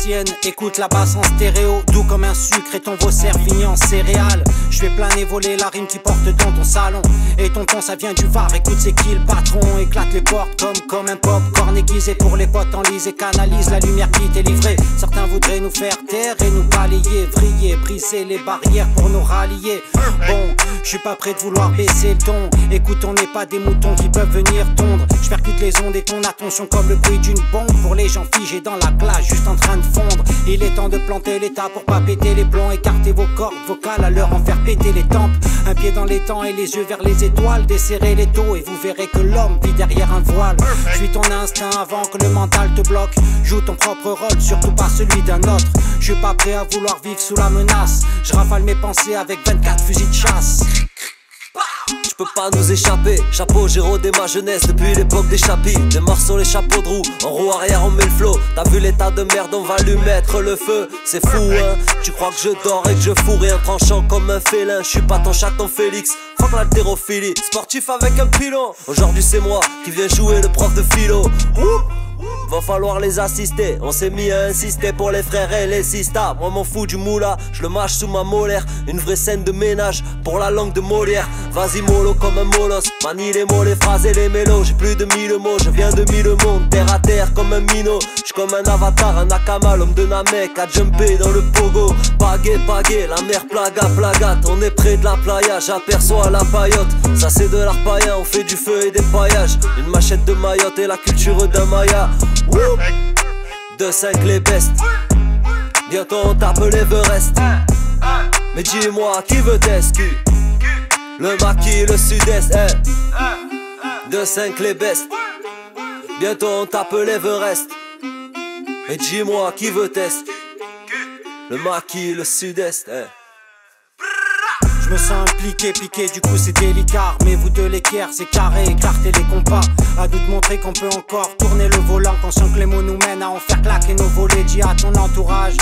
l'ancienne. Écoute la basse en stéréo, doux comme un sucre et ton Vaussaire fini en céréales. Je fais planer voler la rime qui porte dans ton salon. Et tonton ça vient du Var, écoute c'est qui le patron. Éclate les portes comme un popcorn aiguisé pour les potes en lise et canalise la lumière qui t'est livrée. Certains voudraient nous faire taire et nous balayer, vriller, briser les barrières pour nous rallier. Bon, je suis pas prêt de vouloir baisser le ton. Écoute, on n'est pas des moutons qui peuvent venir tondre. Je percute les ondes et ton attention comme le bruit d'une bombe. Pour les gens figés dans la plage, juste en train de fondre. Il est temps de planter l'état pour pas péter les plombs. Écarter vos cordes vocales à leur en faire péter les tempes. Un pied dans les temps et les yeux vers les étoiles. Desserrez les taux et vous verrez que l'homme vit derrière un voile. Suis ton instinct avant que le mental te bloque. Joue ton propre rôle, surtout pas celui d'un autre. Je suis pas prêt à vouloir vivre sous la menace. Je rafale mes pensées avec 24 fusils de chasse. Tu peux pas nous échapper. Chapeau, j'ai rodé ma jeunesse depuis l'époque des chapis. Des morceaux, les chapeaux de roue. En roue arrière, on met le flow. T'as vu l'état de merde, on va lui mettre le feu. C'est fou, hein. Tu crois que je dors et que je fous rien tranchant comme un félin. Je suis pas ton chat, ton Félix. Fuck l'haltérophilie. Sportif avec un pilon. Aujourd'hui, c'est moi qui viens jouer le prof de philo. Va falloir les assister, on s'est mis à insister pour les frères et les sistas. Moi m'en fous du moula, je le mâche sous ma molaire. Une vraie scène de ménage pour la langue de Molière. Vas-y mollo comme un molos, manie les mots, les phrases et les mélos. J'ai plus de 1000 mots, je viens de 1000 mondes. Terre à terre comme un minot, j'suis comme un avatar, un Akama, l'homme de Namek a jumpé dans le pogo. Pagé, la mer plagate. On est près de la playa, j'aperçois la paillote. Ça c'est de l'art païen, on fait du feu et des paillages. Une machette de Mayotte et la culture d'un Maya. 2-5 les bestes. Bientôt on tape l'Everest. Mais dis-moi qui veut t'escu. Le maquis, le sud-est. 2-5 les bestes. Bientôt on tape l'Everest. Mais dis-moi qui veut t'escu. Le maquis, le sud-est. Je me sens impliqué, piqué, du coup c'est délicat. Mais vous deux l'équerre, c'est carré, écartez les compas. À nous de montrer qu'on peut encore tourner le volant. Conscient que les mots nous mènent à en faire claquer nos volets. Dis à ton entourage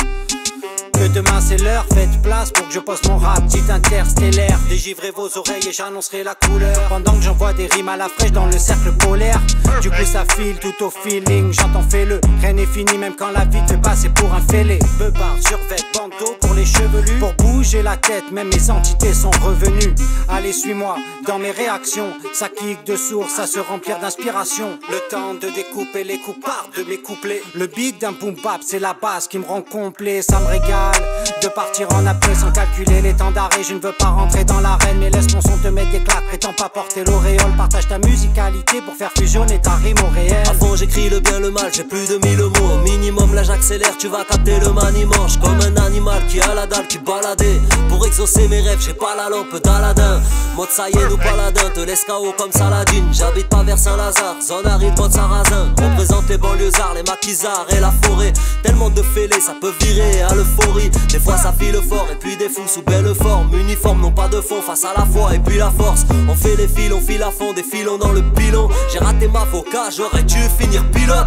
que demain c'est l'heure, faites place pour que je poste mon rap, dit interstellaire. Dégivrez vos oreilles et j'annoncerai la couleur. Pendant que j'envoie des rimes à la fraîche dans le cercle polaire. Du coup ça file tout au feeling, j'entends fais-le. Rien n'est fini même quand la vie te fait passer pour un fêlé. Beubard, survêt, bandeau pour les chevelus. Pour bouger la tête, même mes entités sont revenues. Allez suis-moi dans mes réactions. Ça kick de source, ça se remplir d'inspiration. Le temps de découper les coupards de mes couplets. Le beat d'un boom bap, c'est la base qui me rend complet. Ça me régale de partir en après sans calculer les temps d'arrêt. Je ne veux pas rentrer dans l'arène, mais laisse mon son te mettre des claques. Prétends pas porter l'auréole, partage ta musicalité pour faire fusionner ta rime au réel. À fond j'écris le bien, le mal, j'ai plus de 1000 mots. Au minimum là j'accélère, tu vas capter le maniement. J'suis comme un animal qui a la dalle, qui baladait. Pour exaucer mes rêves, j'ai pas la lampe d'Aladin. Mode Saïen ou paladin, te laisse KO comme Saladin. J'habite pas vers Saint-Lazare, zone aride, mode Sarrazin. Représente les banlieusards, les maquisards et la forêt. Tellement de fêlés, ça peut virer à l'euphorie. Des fois ça file fort et puis des fous sous belle forme. Uniforme, non pas de fond, face à la foi et puis la force. On fait les fils, on file à fond, des filons dans le pilon. J'ai raté ma voca, j'aurais dû finir pilote.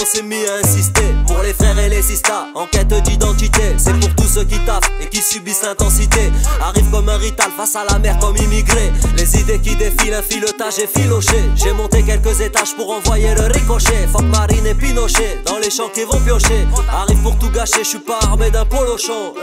On s'est mis à insister pour les frères et les sistas en quête d'identité. C'est pour tous ceux qui taffent et qui subissent l'intensité. Arrive comme un rital face à la mer comme immigré. Les idées qui défilent, un filetage et filoché. J'ai monté quelques étages pour envoyer le ricochet. Fuck Marine et Pinochet dans les champs qui vont piocher. Arrive pour tout gâcher, je suis pas armé d'un polochon.